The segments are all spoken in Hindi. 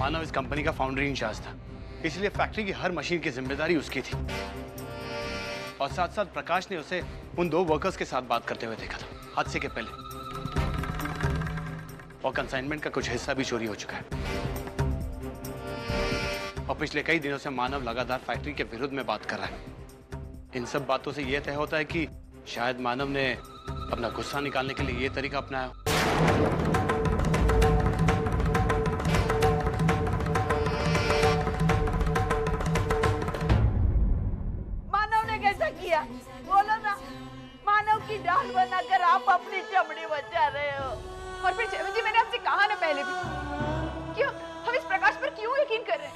मानव इस कंपनी का फाउंडर इंचार्ज था, इसलिए फैक्ट्री की हर मशीन की जिम्मेदारी उसकी थी। और साथ साथ प्रकाश ने उसे उन 2 वर्कर्स के साथ बात करते हुए देखा था हादसे के पहले। और कंसाइनमेंट का कुछ हिस्सा भी चोरी हो चुका है। और पिछले कई दिनों से मानव लगातार फैक्ट्री के विरुद्ध में बात कर रहा है। इन सब बातों से यह तय होता है कि शायद मानव ने अपना गुस्सा निकालने के लिए यह तरीका अपनाया। मानव ने कैसा किया? बोलो ना। मानव की जान बनाकर आप अपनी चमड़ी बचा रहे हो। और फिर जयवंत जी, मैंने आपसे कहा ना पहले भी, क्यों हम इस प्रकाश पर क्यों यकीन कर रहे हैं?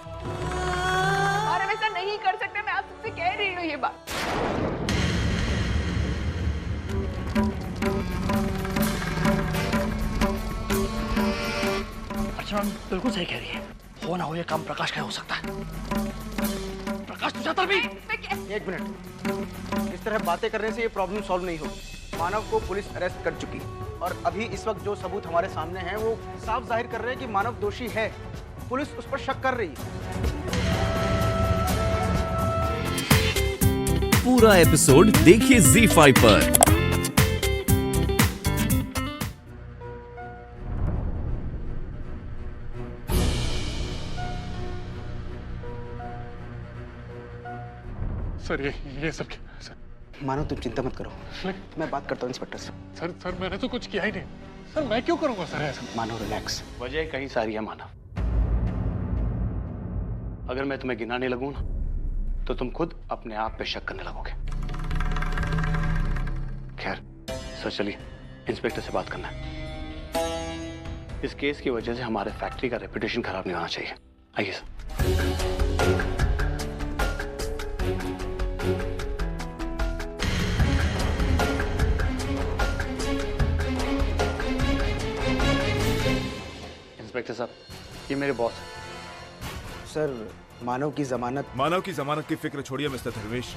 और हम ऐसा नहीं कर सकते, मैं आपसे कह रही हूँ ये बात। अर्चना बिल्कुल सही कह रही है। वो ना हो ये काम प्रकाश का हो सकता है। प्रकाश तुझे तर भी। एक मिनट, इस तरह बातें करने से ये प्रॉब्लम सॉल्व नहीं होगी। मानव को पुलिस अरेस्ट कर चुकी है और अभी इस वक्त जो सबूत हमारे सामने हैं वो साफ जाहिर कर रहे हैं कि मानव दोषी है। पुलिस उस पर शक कर रही है। पूरा एपिसोड देखिए ZEE5 पर। सर ये सब क्या सर? मानव तुम चिंता मत करो, मैं बात करता हूँ इंस्पेक्टर से। सर मैंने तो कुछ किया ही नहीं। सर मैं क्यों करूंगा सर ऐसा? मानव रिलैक्स। वजह कहीं सारी है मानव। अगर मैं तुम्हें गिनाने लगूं ना तो तुम खुद अपने आप पे शक करने लगोगे। खैर सर चलिए, इंस्पेक्टर से बात करना है। इस केस की वजह से हमारे फैक्ट्री का रेपुटेशन खराब नहीं होना चाहिए। आइए सर। इंस्पेक्टर साहब, ये मेरे बॉस हैं। सर मानव की जमानत की फिक्र छोड़िए मिस्टर धर्मेश।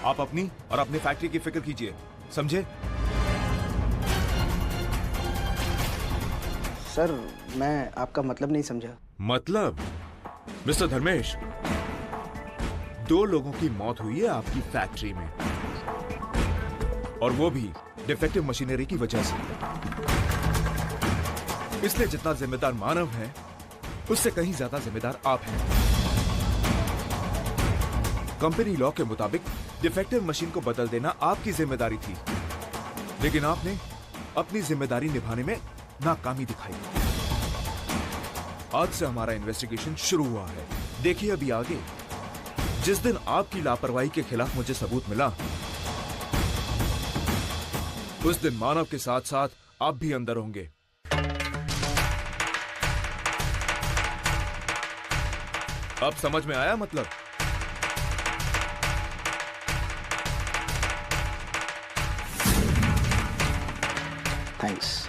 आप अपनी और अपनी फैक्ट्री की फिक्र कीजिए, समझे? सर मैं आपका मतलब नहीं समझा। मतलब मिस्टर धर्मेश, 2 लोगों की मौत हुई है आपकी फैक्ट्री में, और वो भी डिफेक्टिव मशीनरी की वजह से। इसलिए जितना जिम्मेदार मानव है उससे कहीं ज्यादा जिम्मेदार आप हैं। कंपनी लॉ के मुताबिक डिफेक्टिव मशीन को बदल देना आपकी जिम्मेदारी थी, लेकिन आपने अपनी जिम्मेदारी निभाने में नाकामी दिखाई। आज से हमारा इन्वेस्टिगेशन शुरू हुआ है। देखिए अभी आगे, जिस दिन आपकी लापरवाही के खिलाफ मुझे सबूत मिला, उस दिन मानव के साथ साथ आप भी अंदर होंगे। अब समझ में आया मतलब? थैंक्स।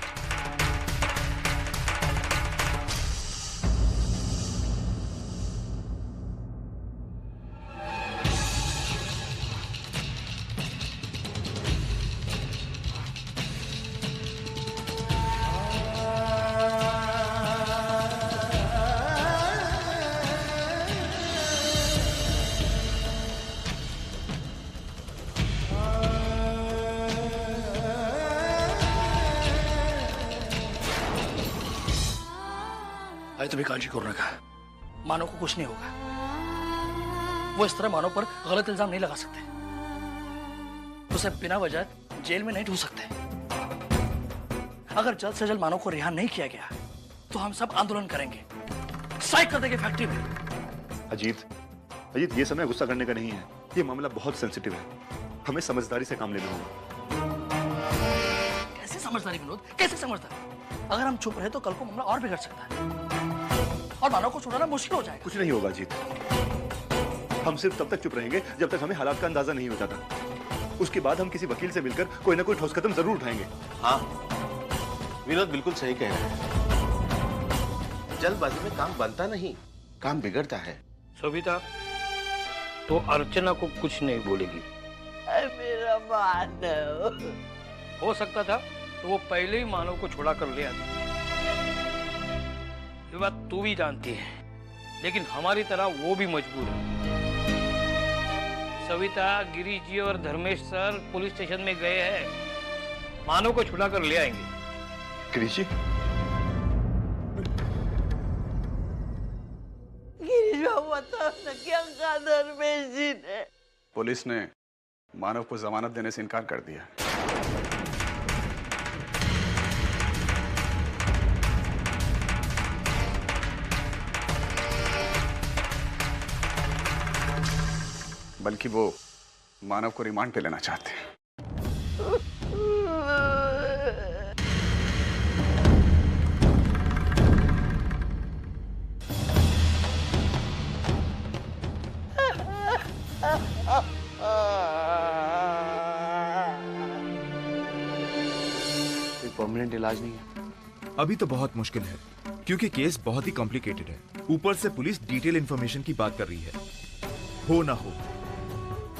अरे तुम्हें काळजी करू नका, मानव को कुछ नहीं होगा। वो इस तरह मानव पर गलत इल्जाम नहीं लगा सकते। उसे बिना वजह जेल में नहीं ढूंढ सकते। अगर जल्द से जल्द मानव को रिहा नहीं किया गया तो हम सब आंदोलन करेंगे, स्ट्राइक कर देंगे फैक्ट्री में। अजीत, ये समय गुस्सा करने का नहीं है। ये मामला बहुत सेंसिटिव है, हमें समझदारी से काम लेना होगा। कैसे समझदारी विनोद, कैसे समझदारी? अगर हम चुप रहे तो कल को मामला और बिगड़ सकता है और मानव को छुड़ाना मुश्किल हो जाएगा। कुछ नहीं होगा अजीत, हम सिर्फ तब तक चुप रहेंगे जब तक हमें हालात का अंदाजा नहीं हो जाता। उसके बाद हम किसी वकील से मिलकर कोई ना कोई ठोस कदम जरूर उठाएंगे। हाँ विनोद बिल्कुल सही कह रहे हैं। जल्दबाजी में काम बनता नहीं, काम बिगड़ता है। सविता तो अर्चना को कुछ नहीं बोलेगी। मेरा मानव। हो सकता था तो वो पहले ही मानव को छुड़ा कर ले आती। बात तू भी जानती है, लेकिन हमारी तरह वो भी मजबूर है। सविता, गिरीश जी और धर्मेश सर पुलिस स्टेशन में गए हैं, मानव को छुड़ा कर ले आएंगे। गिरीश जी, गिरीश बाबू बताओ ना क्या कहा धर्मेश जी ने? पुलिस ने मानव को जमानत देने से इनकार कर दिया। बल्कि वो मानव को रिमांड पे लेना चाहते हैं। कोई परमानेंट इलाज नहीं है? अभी तो बहुत मुश्किल है, क्योंकि केस बहुत ही कॉम्प्लिकेटेड है। ऊपर से पुलिस डिटेल इंफॉर्मेशन की बात कर रही है। हो ना हो,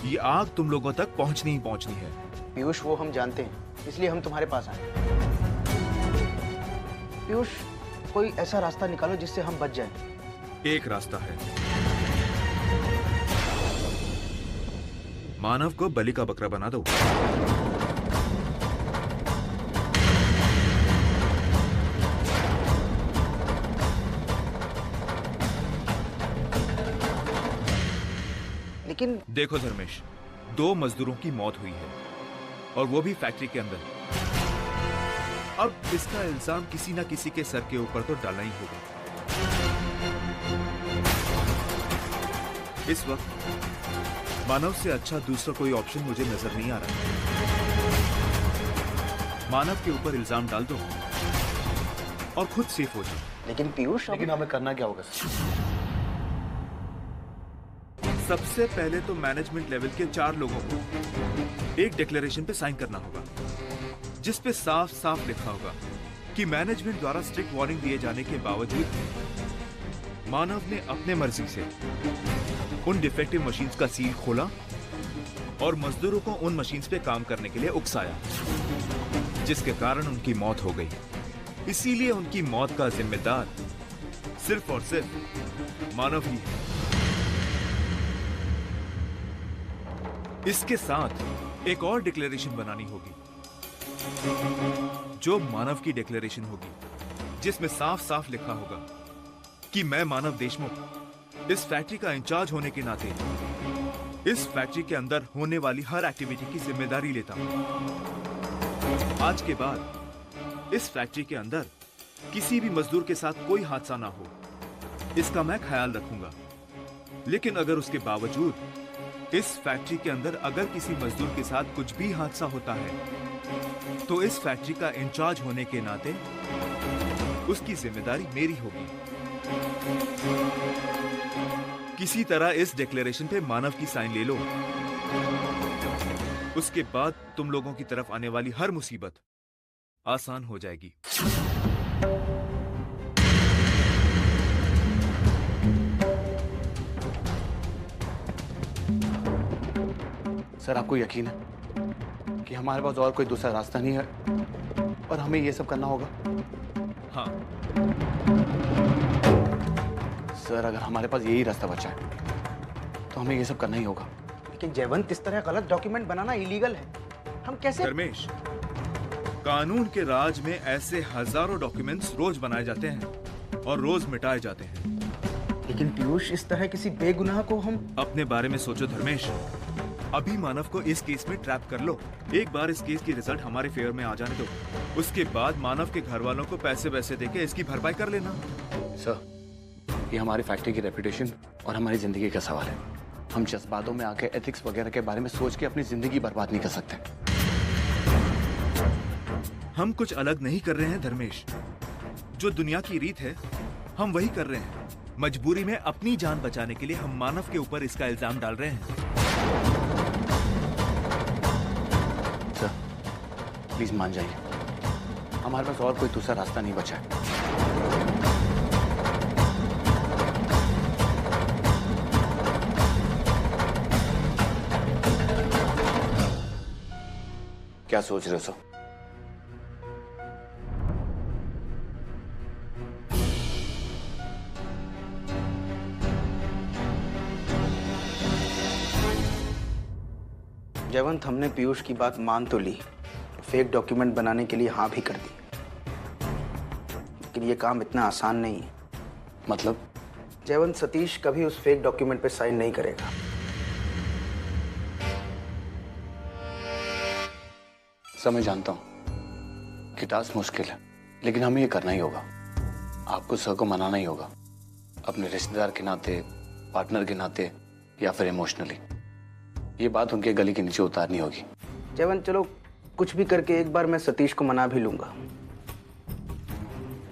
ये आग तुम लोगों तक पहुंचनी ही पहुंचनी है। पीयूष, वो हम जानते हैं, इसलिए हम तुम्हारे पास आए। पीयूष, कोई ऐसा रास्ता निकालो जिससे हम बच जाएं। एक रास्ता है, मानव को बलि का बकरा बना दो। लेकिन देखो धर्मेश, 2 मजदूरों की मौत हुई है और वो भी फैक्ट्री के अंदर। अब इसका इल्जाम किसी ना किसी के सर के ऊपर तो डालना ही होगा। इस वक्त मानव से अच्छा दूसरा कोई ऑप्शन मुझे नजर नहीं आ रहा। मानव के ऊपर इल्जाम डाल दो और खुद सेफ हो जाओ। लेकिन पीयूष, लेकिन हमें करना क्या होगा? सबसे पहले तो मैनेजमेंट लेवल के 4 लोगों को एक डिक्लेरेशन पे साइन करना होगा, जिस पे साफ साफ लिखा होगा कि मैनेजमेंट द्वारा स्ट्रिक्ट वार्निंग दिए जाने के बावजूद मानव ने अपने मर्जी से उन डिफेक्टिव मशीन्स का सील खोला और मजदूरों को उन मशीन्स पे काम करने के लिए उकसाया, जिसके कारण उनकी मौत हो गई। इसीलिए उनकी मौत का जिम्मेदार सिर्फ और सिर्फ मानव ही है। इसके साथ एक और डिक्लेरेशन बनानी होगी, जो मानव की डिक्लेरेशन होगी, जिसमें साफ साफ लिखा होगा कि मैं मानव देशमुख इस फैक्ट्री का इंचार्ज होने के नाते इस फैक्ट्री के अंदर होने वाली हर एक्टिविटी की जिम्मेदारी लेता हूं। आज के बाद इस फैक्ट्री के अंदर किसी भी मजदूर के साथ कोई हादसा ना हो, इसका मैं ख्याल रखूंगा। लेकिन अगर उसके बावजूद इस फैक्ट्री के अंदर अगर किसी मजदूर के साथ कुछ भी हादसा होता है, तो इस फैक्ट्री का इंचार्ज होने के नाते उसकी जिम्मेदारी मेरी होगी। किसी तरह इस डिक्लेरेशन पे मानव की साइन ले लो, उसके बाद तुम लोगों की तरफ आने वाली हर मुसीबत आसान हो जाएगी। सर, आपको यकीन है कि हमारे पास और कोई दूसरा रास्ता नहीं है और हमें ये सब करना होगा? हाँ सर, अगर हमारे पास यही रास्ता बचा है तो हमें ये सब करना ही होगा। लेकिन जयवंत, इस तरह गलत डॉक्यूमेंट बनाना इलीगल है। हम कैसे? धर्मेश, कानून के राज में ऐसे हजारों डॉक्यूमेंट्स रोज बनाए जाते हैं और रोज मिटाए जाते हैं। लेकिन पीयूष, इस तरह किसी बेगुनाह को हम... अपने बारे में सोचो धर्मेश। अभी मानव को इस केस में ट्रैप कर लो। एक बार इस केस की रिजल्ट हमारे फेवर में आ जाने दो, उसके बाद मानव के घर वालों को पैसे देके इसकी भरपाई कर लेना। सर, ये हमारी फैक्ट्री की रेपुटेशन और हमारी जिंदगी का सवाल है। हम जज्बातों में आके एथिक्स वगैरह के बारे में सोच के अपनी जिंदगी बर्बाद नहीं कर सकते। हम कुछ अलग नहीं कर रहे हैं धर्मेश। जो दुनिया की रीत है हम वही कर रहे हैं। मजबूरी में अपनी जान बचाने के लिए हम मानव के ऊपर इसका इल्जाम डाल रहे हैं। सर, प्लीज मान जाइए, हमारे पास और कोई दूसरा रास्ता नहीं बचा है। क्या सोच रहे हो सर? जयवंत, हमने पीयूष की बात मान तो ली, फेक डॉक्यूमेंट बनाने के लिए हाँ भी कर दी, लेकिन ये काम इतना आसान नहीं है। मतलब? जयवंत, सतीश कभी उस फेक डॉक्यूमेंट पे साइन नहीं करेगा। सर, मैं जानता हूं कि टास्क मुश्किल है, लेकिन हमें ये करना ही होगा। आपको सर को मनाना ही होगा, अपने रिश्तेदार के नाते, पार्टनर के नाते, या फिर इमोशनली। ये बात उनके गले के नीचे उतारनी होगी। जयवंत, चलो कुछ भी करके एक बार मैं सतीश को मना भी लूंगा,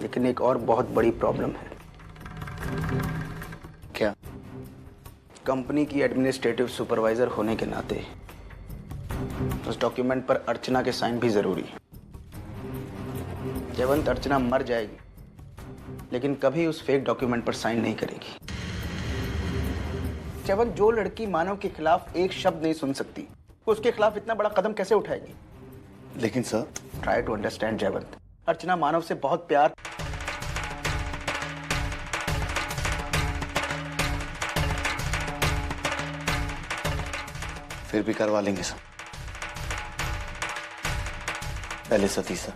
लेकिन एक और बहुत बड़ी प्रॉब्लम है। क्या? कंपनी की एडमिनिस्ट्रेटिव सुपरवाइजर होने के नाते उस डॉक्यूमेंट पर अर्चना के साइन भी जरूरी है। जयवंत, अर्चना मर जाएगी, लेकिन कभी उस फेक डॉक्यूमेंट पर साइन नहीं करेगी। जयवंत, जो लड़की मानव के खिलाफ एक शब्द नहीं सुन सकती, वो उसके खिलाफ इतना बड़ा कदम कैसे उठाएगी? लेकिन सर, ट्राई टू अंडरस्टैंड जयवंत। अर्चना मानव से बहुत प्यार फिर भी करवा लेंगे सर। पहले सतीश सर।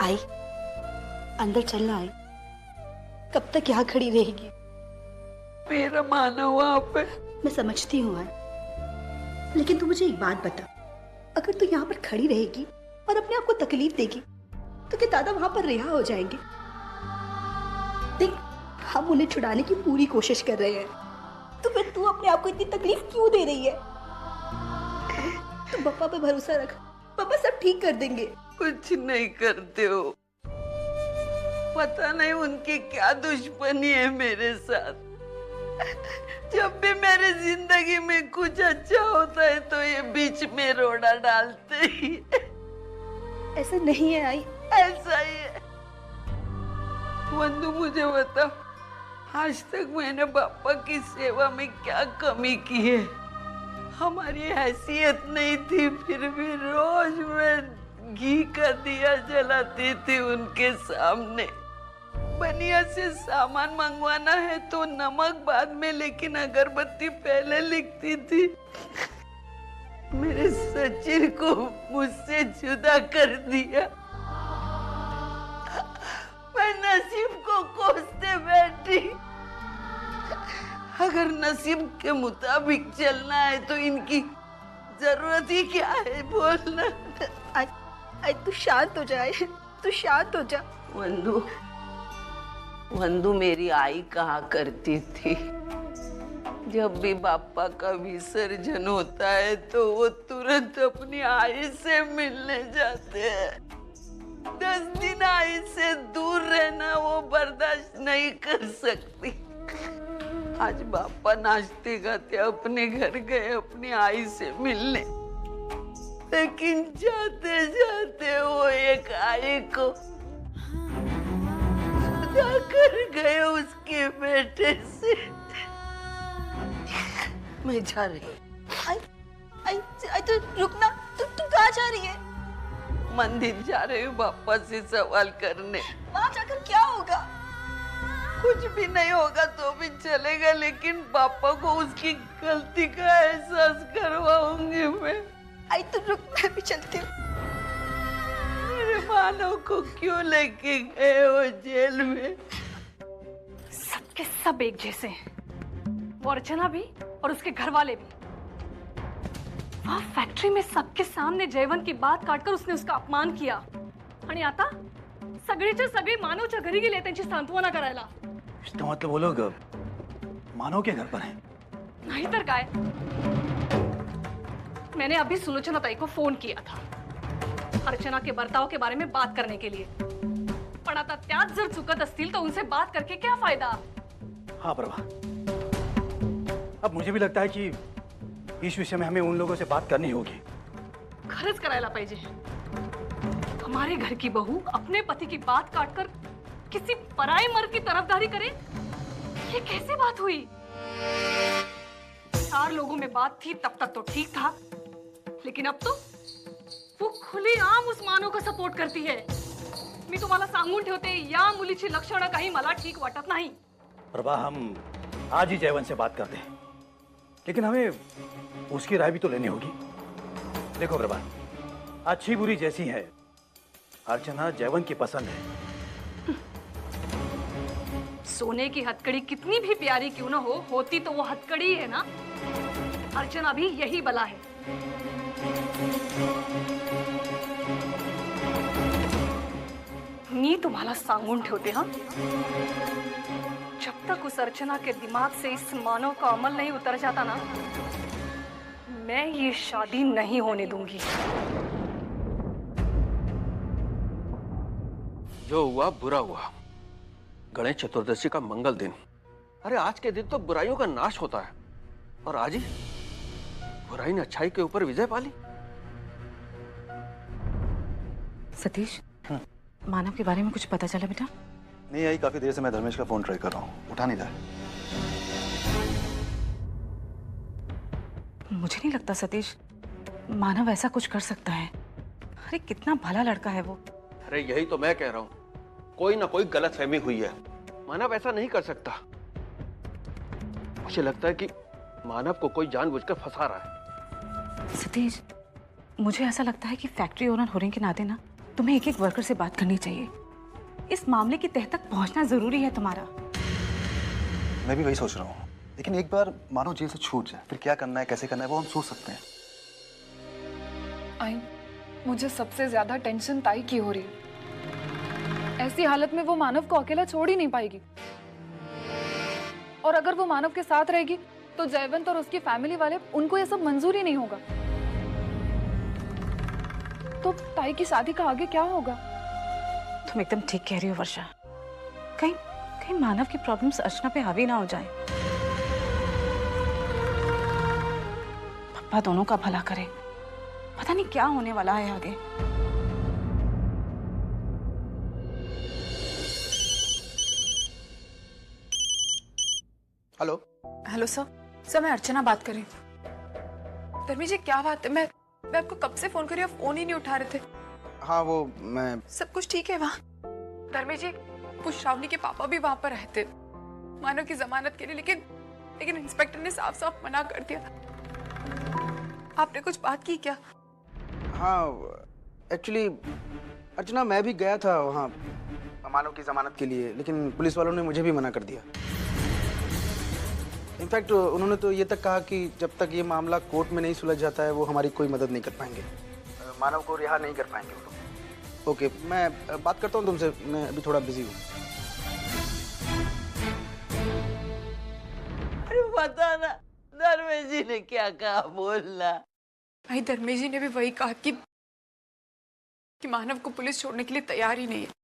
आई, अंदर चलना। आई, कब तक यहाँ खड़ी रहेगी? मेरा मानव वहां पे। मैं समझती हूँ आई, लेकिन तू मुझे एक बात बता, अगर तू यहाँ पर खड़ी रहेगी और अपने आप को तकलीफ देगी तो क्या दादा वहां पर रिहा हो जाएंगे? देख, हम उन्हें छुड़ाने की पूरी कोशिश कर रहे हैं, तो फिर तू अपने आप को इतनी तकलीफ क्यों दे रही है? तू पापा पे भरोसा रख, पापा सब ठीक कर देंगे। कुछ नहीं करते हो, पता नहीं उनकी क्या दुश्मनी है मेरे साथ। जब भी मेरे जिंदगी में कुछ अच्छा होता है तो ये बीच में रोड़ा डालते ही। ऐसा नहीं है आई। ऐसा ही है। वंदु, मुझे बता, आज तक मैंने पापा की सेवा में क्या कमी की है? हमारी हैसियत नहीं थी, फिर भी रोज मैं घी का दिया जलाती थी उनके सामने। बनिया से सामान मंगवाना है तो नमक बाद में, लेकिन अगरबत्ती पहले लिखती थी। मेरे सचिन को मुझसे जुदा कर दिया। मैं नसीब को कोसते बैठी। अगर नसीब के मुताबिक चलना है तो इनकी जरूरत ही क्या है? बोलना। तू शांत हो जाए, तू शांत हो जा। वंदु मेरी आई कहा करती थी, जब भी बापा का विसर्जन होता है तो वो तुरंत अपनी आई से मिलने जाते हैं। 10 दिन आई से दूर रहना वो बर्दाश्त नहीं कर सकती। आज बापा नाचते गाते अपने घर गए अपनी आई से मिलने, लेकिन जाते जाते वो एक आई को जुदा कर गए उसके बेटे से। मैं जा रही। आई तो रुकना, तू कहाँ जा रही है? मंदिर जा रही हूँ पापा से सवाल करने। वहाँ जाकर क्या होगा? कुछ भी नहीं होगा तो भी चलेगा, लेकिन पापा को उसकी गलती का एहसास करवाऊंगी मैं। आई तो रुक, मैं भी चलती हूँ। मेरे मानव को क्यों लेके गए वो जेल में? सबके सब एक जैसे हैं, वो अर्चना भी और उसके घर वाले भी। वहाँ फैक्ट्री में सबके सामने जयवंत की बात काटकर उसने उसका अपमान किया आणि आता सगळीच्या सगळी मानवच्या घरी गेले त्यांची सांत्वना करायला। इसका मतलब वो लोग मानव के घर पर हैं? नहीं तर काय। मैंने अभी सुलोचना ताई को फोन किया था अर्चना के बर्ताव के बारे में बात करने के लिए, पण आता त्याच जर चुकत असतील तो उनसे बात करके क्या फायदा? हाँ प्रभा, अब मुझे भी लगता है कि इस विषय में हमें उन लोगों से बात करनी होगी। खरंच करायला पाहिजे। हमारे घर की बहू अपने पति की बात काटकर किसी पराये मर्द की तरफदारी करे, ये कैसे बात हुई? 4 लोगों में बात थी तब तक तो ठीक था, लेकिन अब तो वो खुलेआम उस मानव को सपोर्ट करती है। मी तुम्हाला सांगून ठेवते, या मुलीची लक्षणं काही मला ठीक वाटत नाही। प्रभा, हम आज ही जयवंत से बात करते हैं, लेकिन हमें उसकी राय भी तो लेनी होगी। देखो प्रभा, अच्छी बुरी जैसी है, अर्चना जयवंत की पसंद है। सोने की हथकड़ी कितनी भी प्यारी क्यों ना हो, होती तो वो हथकड़ी ही है ना। अर्चना भी यही बला है। मी तुम्हाला सांगून ठेवते हा, जब तक उस अर्चना के दिमाग से इस मानव का अमल नहीं उतर जाता ना, मैं ये शादी नहीं होने दूंगी। जो हुआ बुरा हुआ। गणेश चतुर्दशी का मंगल दिन। अरे आज के दिन तो बुराइयों का नाश होता है, और आज ही बुराई ने अच्छाई के ऊपर विजय पाली। सतीश, मानव के बारे में कुछ पता चला बेटा? नहीं आई, काफी देर से मैं धर्मेश का फोन ट्राई कर रहा हूँ, उठा नहीं रहा। मुझे नहीं लगता सतीश मानव ऐसा कुछ कर सकता है। अरे कितना भला लड़का है वो। अरे यही तो मैं कह रहा हूँ, कोई ना कोई गलतफहमी हुई है। मानव ऐसा नहीं कर सकता। मुझे लगता है कि मानव को कोई जानबूझकर फंसा रहा है। सतीश, मुझे ऐसा लगता है कि फैक्ट्री ओनर होने के नाते ना तुम्हें एक एक वर्कर से बात करनी चाहिए। इस मामले की तह तक पहुंचना जरूरी है तुम्हारा। मैं भी वही सोच रहा हूँ, लेकिन एक बार मानो जेल से छूट जाए, फिर क्या करना है, कैसे करना है, वो हम सोच सकते हैं। आई, मुझे सबसे ज्यादा टेंशन ताई की हो रही है। ऐसी हालत में वो मानव को अकेला छोड़ ही नहीं पाएगी, और अगर वो मानव के साथ रहेगी तो जयवंत और उसकी फैमिली वाले, उनको ये सब मंजूर ही नहीं होगा। तो ताई की शादी का आगे क्या होगा? तुम एकदम ठीक कह रही हो वर्षा। कहीं कहीं मानव की प्रॉब्लम्स अर्चना पे हावी ना हो जाए। पप्पा दोनों का भला करे, पता नहीं क्या होने वाला है आगे। हेलो। हेलो सर, मैं अर्चना बात कर रही हूँ। धर्मी जी, क्या बात है? मैं आपको कब से फोन कर रही हूँ, आप फोन ही नहीं उठा रहे थे। हाँ वो मैं। सब कुछ ठीक है वहाँ? धर्मी जी, कुछ श्रावणी के पापा भी वहाँ पर रहते मानव की जमानत के लिए, लेकिन इंस्पेक्टर ने साफ साफ मना कर दिया। आपने कुछ बात की क्या? हाँ एक्चुअली अर्चना, मैं भी गया था वहाँ मानव की जमानत के लिए, लेकिन पुलिस वालों ने मुझे भी मना कर दिया। इनफैक्ट उन्होंने तो ये तक कहा कि जब तक ये मामला कोर्ट में नहीं सुलझ जाता है, वो हमारी कोई मदद नहीं कर पाएंगे, मानव को रिहा नहीं कर पाएंगे वो लोग। ओके, मैं बात करता हूँ तुमसे, मैं अभी थोड़ा बिजी हूँ। अरे बता ना, धर्मेश जी ने क्या कहा, बोलना। भाई धर्मेश जी ने भी वही कहा कि मानव को पुलिस छोड़ने के लिए तैयार ही नहीं है।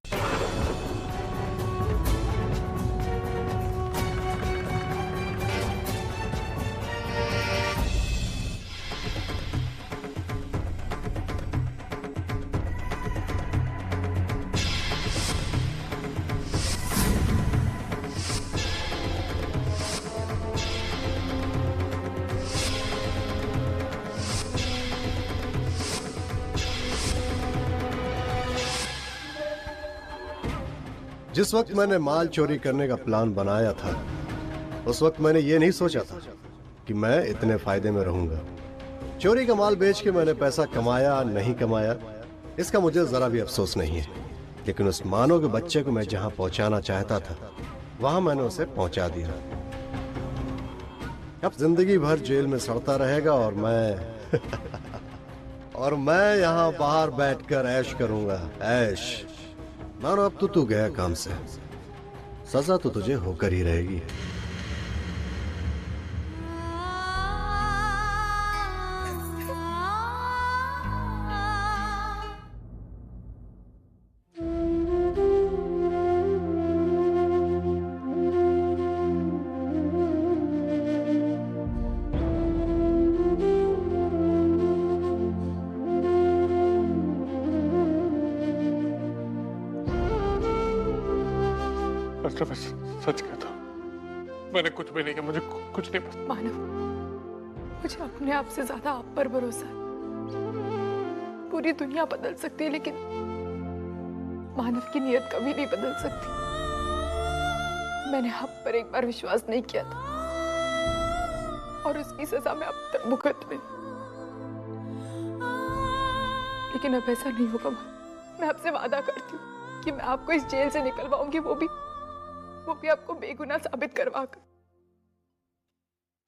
जिस वक्त मैंने माल चोरी करने का प्लान बनाया था, उस वक्त मैंने ये नहीं सोचा था कि मैं इतने फायदे में रहूंगा। चोरी का माल बेच के मैंने पैसा कमाया नहीं कमाया, इसका मुझे जरा भी अफसोस नहीं है, लेकिन उस मानव के बच्चे को मैं जहां पहुंचाना चाहता था, वहां मैंने उसे पहुंचा दिया। अब जिंदगी भर जेल में सड़ता रहेगा और मैं और मैं यहां बाहर बैठकर ऐश करूंगा, ऐश। मानो अब तो तू गया काम से, सजा तो तुझे होकर ही रहेगी। मैं सच कहता हूँ, मैंने कुछ भी नहीं किया, मुझे कुछ नहीं पता। मानव, मुझे अपने आप से ज्यादा आप पर भरोसा है। पूरी दुनिया बदल सकती है, लेकिन मानव की नीयत कभी नहीं बदल सकती। मैंने आप पर एक बार विश्वास नहीं किया था और उसकी सजा मैं अब तक भुगत रही। लेकिन अब ऐसा नहीं होगा माँ। मैं आपसे वादा करती हूँ कि मैं आपको इस जेल से निकलवाऊंगी, वो भी आपको बेगुनाह साबित करवा कर।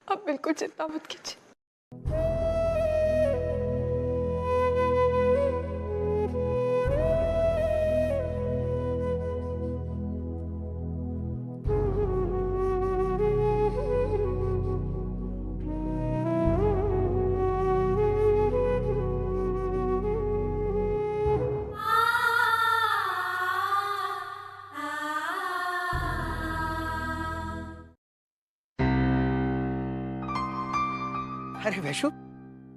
आप बिल्कुल चिंता मत कीजिए। अरे वैशु,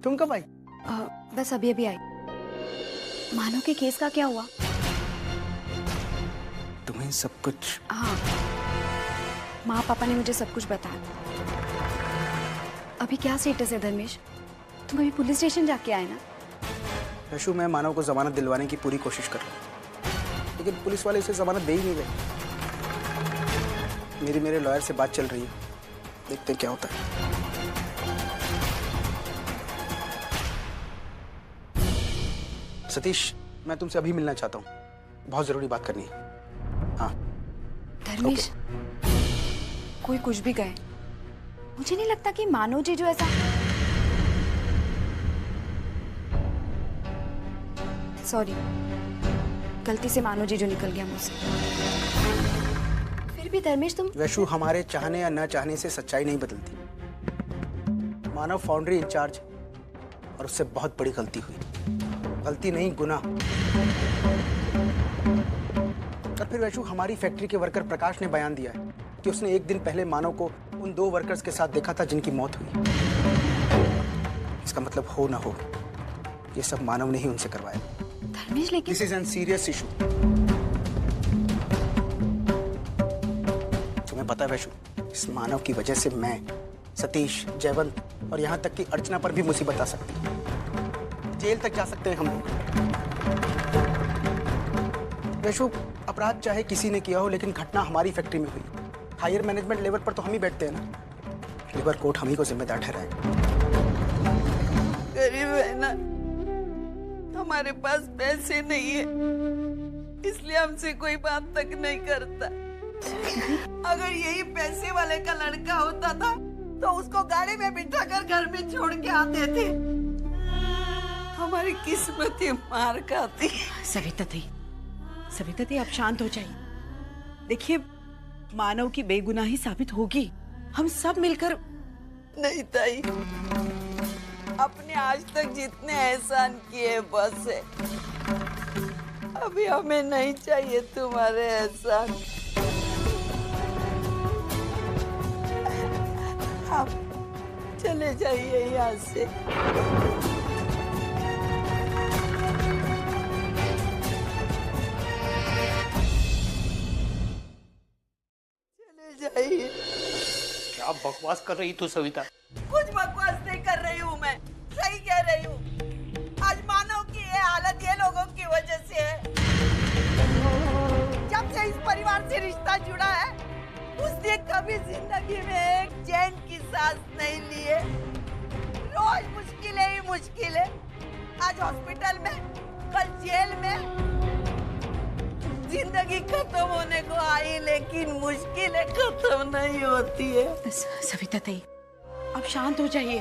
तुम कब आई? बस अभी अभी आई। मानो के केस का क्या हुआ? तुम्हें सब कुछ? हाँ, माँ पापा ने मुझे सब कुछ बताया। अभी क्या स्टेटस है धर्मेश? तुम अभी पुलिस स्टेशन जाके आए ना? वैशु, मैं मानव को जमानत दिलवाने की पूरी कोशिश कर रहा हूँ, लेकिन पुलिस वाले उसे जमानत दे ही नहीं रहे। मेरे लॉयर से बात चल रही है, देखते क्या होता है। सतीश, मैं तुमसे अभी मिलना चाहता हूँ, बहुत जरूरी बात करनी है। हाँ धर्मेश, कोई कुछ भी कहे, मुझे नहीं लगता कि मानो जी जो ऐसा। सॉरी, गलती से मानो जी जो निकल गया मुझसे। फिर भी धर्मेश तुम। वैशु, हमारे चाहने या न चाहने से सच्चाई नहीं बदलती। मानव फाउंड्री इंचार्ज और उससे बहुत बड़ी गलती हुई। गलती नहीं, गुनाह। और फिर वैशु, हमारी फैक्ट्री के वर्कर प्रकाश ने बयान दिया है कि उसने एक दिन पहले मानव को उन 2 वर्कर्स के साथ देखा था जिनकी मौत हुई। इसका मतलब हो ना हो, ये सब मानव ने ही उनसे करवाया। धर्मेश, लेकिन this is an serious issue. तुम्हें पता है वैशु, इस मानव की वजह से मैं, सतीश, जयवंत और यहाँ तक कि अर्चना पर भी मुसीबत आ सकती है। जेल तक जा सकते हैं हम लोग। वैशु, अपराध चाहे किसी ने किया हो, लेकिन घटना हमारी फैक्ट्री में हुई। हायर मैनेजमेंट लेवल पर तो हम ही बैठते हैं ना। लिबर कोर्ट हम ही को जिम्मेदार ठहराएगा। गरीब है ना, हमारे पास पैसे नहीं है, इसलिए हमसे कोई बात तक नहीं करता। अगर यही पैसे वाले का लड़का होता था तो उसको गाड़ी में बिठाकर घर में छोड़ के आते थे। हमारी किस्मत ही मार खाती। सविता दी, आप शांत हो जाइए। देखिए, मानव की बेगुनाही साबित होगी, हम सब मिलकर। नहीं ताई, अपने आज तक जितने एहसान किए बस है, अभी हमें नहीं चाहिए तुम्हारे एहसान। आप चले जाइए यहाँ से। जाइए। क्या बकवास कर रही तू सविता? कुछ बकवास नहीं कर रही हूँ मैं, सही कह रही हूँ। आज मानव की ये हालत ये लोगों की वजह से है। जब से इस परिवार से रिश्ता जुड़ा है, उसने कभी जिंदगी में एक चैन की सांस नहीं ली है। रोज मुश्किलें ही मुश्किलें। आज हॉस्पिटल में, कल जेल में। जिंदगी खत्म होने को आई, लेकिन मुश्किलें खत्म नहीं होती है। सविता दी, अब शांत हो जाइए।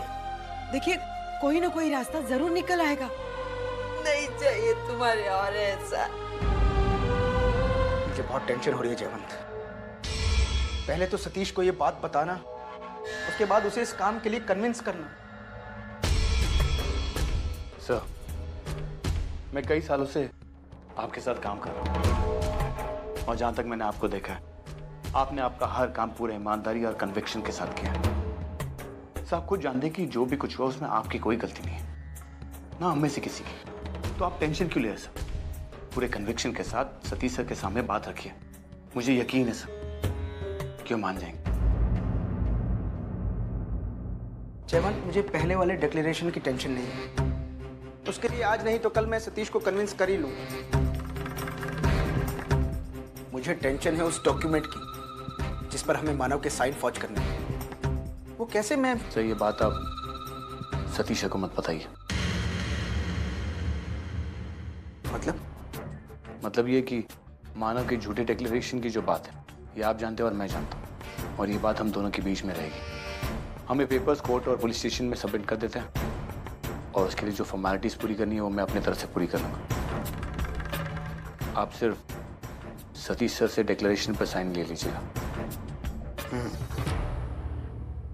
देखिए, कोई ना कोई रास्ता जरूर निकल आएगा। नहीं चाहिए तुम्हारे और ऐसा। मुझे बहुत टेंशन हो रही है जयवंत। पहले तो सतीश को ये बात बताना, उसके बाद उसे इस काम के लिए कन्विंस करना। सर, मैं कई सालों से आपके साथ काम कर रहा हूँ और जहां तक मैंने आपको देखा है, आपने आपका हर काम पूरे ईमानदारी और कन्विक्शन के साथ किया है। सर, आप खुद जानते कि जो भी कुछ हुआ उसमें आपकी कोई गलती नहीं है, ना हम में से किसी की। तो आप टेंशन क्यों ले रहे सर? पूरे कन्विक्शन के साथ सतीश सर के सामने बात रखिए। मुझे यकीन है सर, क्यों मान जाएंगे। जयवंत, मुझे पहले वाले डिक्लेरेशन की टेंशन नहीं है। उसके लिए आज नहीं तो कल मैं सतीश को कन्विंस कर ही लूंगा। मुझे टेंशन है उस डॉक्यूमेंट की जिस पर हमें मानव के साइन फौज करने हैं, वो कैसे मैं... सर ये बात आप सतीश को मत बताइए। मतलब ये कि मानव के झूठे डिक्लेरेशन की जो बात है, ये आप जानते हो और मैं जानता हूँ, और ये बात हम दोनों के बीच में रहेगी। हमें पेपर्स कोर्ट और पुलिस स्टेशन में सबमिट कर देते हैं, और उसके लिए जो फॉर्मेलिटीज पूरी करनी है वो मैं अपनी तरफ से पूरी कर लूँगा। आप सिर्फ सतीश सर से डिक्लेरेशन पर साइन ले लीजिएगा।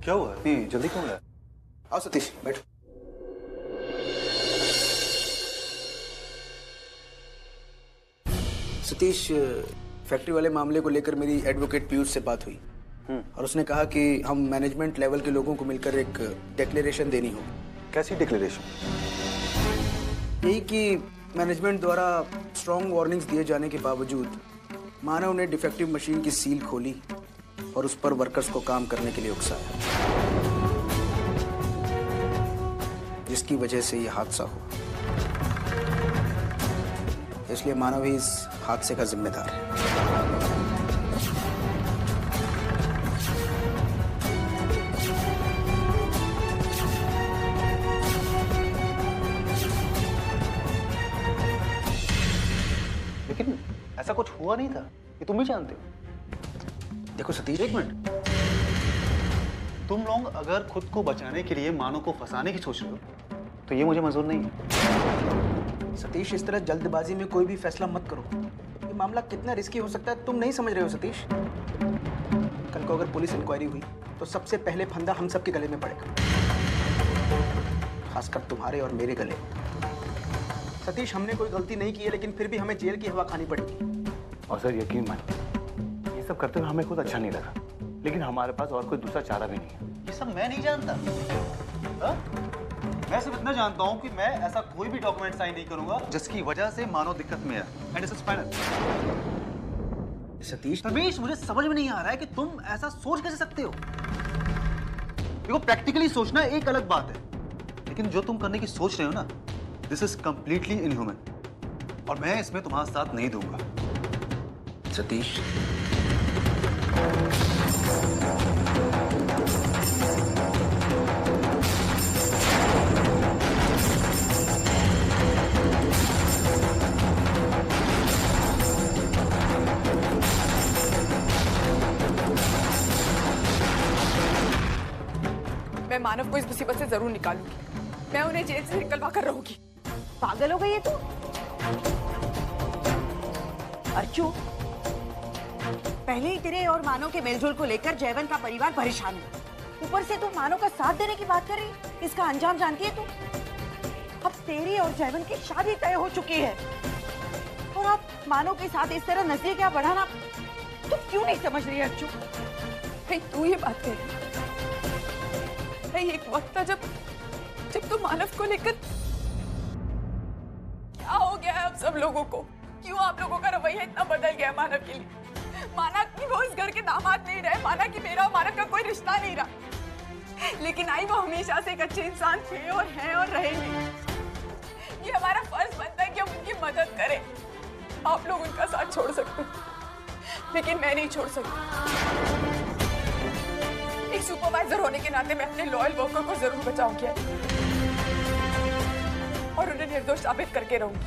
क्या हुआ? इतनी जल्दी क्यों लाया? आओ सतीश, बैठो। सतीश, फैक्ट्री वाले मामले को लेकर मेरी एडवोकेट पीयूष से बात हुई और उसने कहा कि हम मैनेजमेंट लेवल के लोगों को मिलकर एक डिक्लेरेशन देनी हो। कैसी डिक्लेरेशन? यही कि मैनेजमेंट द्वारा स्ट्रॉन्ग वार्निंग्स दिए जाने के बावजूद मानव ने डिफेक्टिव मशीन की सील खोली और उस पर वर्कर्स को काम करने के लिए उकसाया, जिसकी वजह से यह हादसा हुआ। इसलिए मानव ही इस हादसे का जिम्मेदार है। लेकिन ऐसा कुछ हुआ नहीं था, ये तुम भी जानते हो। देखो सतीश, एक मिनट, तुम लोग अगर खुद को बचाने के लिए मानव को फंसाने की सोच रहे हो तो ये मुझे मंजूर नहीं है। सतीश, इस तरह जल्दबाजी में कोई भी फैसला मत करो। ये मामला कितना रिस्की हो सकता है तुम नहीं समझ रहे हो सतीश। कल को अगर पुलिस इंक्वायरी हुई तो सबसे पहले फंदा हम सबके गले में पड़ेगा, खासकर तुम्हारे और मेरे गले। सतीश, हमने कोई गलती नहीं की है, लेकिन फिर भी हमें जेल की हवा खानी पड़ेगी। और सर यकीन मानिए, ये सब करते हुए हमें खुद अच्छा नहीं लगा, लेकिन हमारे पास और कोई दूसरा चारा भी नहीं है। ये सब मैं नहीं जानता। हा? मैं सिर्फ इतना जानता हूँ कि मैं ऐसा कोई भी डॉक्यूमेंट साइन नहीं करूंगा जिसकी वजह से मानव दिक्कत में है। And this is final. Satish, Ramesh, मुझे समझ में नहीं आ रहा है कि तुम ऐसा सोच कैसे सकते हो। देखो, प्रैक्टिकली सोचना एक अलग बात है, लेकिन जो तुम करने की सोच रहे हो ना, दिस इज कंप्लीटली इनह्यूमन, और मैं इसमें तुम्हारा साथ नहीं दूंगा। सतीश, मैं मानव को इस मुसीबत से जरूर निकालूंगी। मैं उन्हें जेल से निकलवा कर रहूंगी। पागल हो गई है तू? अर्चू, पहले ही तेरे और मानव के मेलजोल को लेकर जयवंत का परिवार परेशान है। ऊपर से तू मानव का साथ देने की बात कर रही। इसका अंजाम जानती है तू? अब तेरी और जयवंत की शादी तय हो चुकी है, और अब मानव के साथ इस तरह नजदीकियां बढ़ाना तू क्यों नहीं समझ रही है अर्चू? तू ये बात कह रही? एक वक्त था जब तू मानव को लेकर... क्या हो गया है अब सब लोगों को? क्यों आप लोगों का रवैया इतना बदल गया मानव के लिए? माना कि वो इस घर के दामाद नहीं रहे, माना कि मेरा और मानव का कोई रिश्ता नहीं रहा, लेकिन आई वो हमेशा से एक अच्छे इंसान थे और हैं और रहेंगे। ये हमारा फर्ज बनता है कि हम उनकी मदद करें। आप लोग उनका साथ छोड़ सकते हैं, लेकिन मैं नहीं छोड़ सकती। एक सुपरवाइजर होने के नाते मैं अपने लॉयल वर्कर को जरूर बचाऊंगी और उन्हें निर्दोष साबित करके रहूंगी।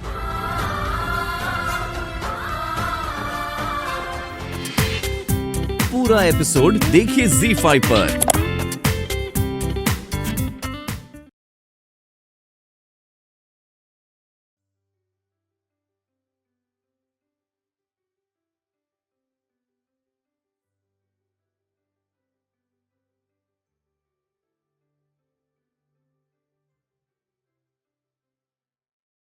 पूरा एपिसोड देखिए ZEE5 पर।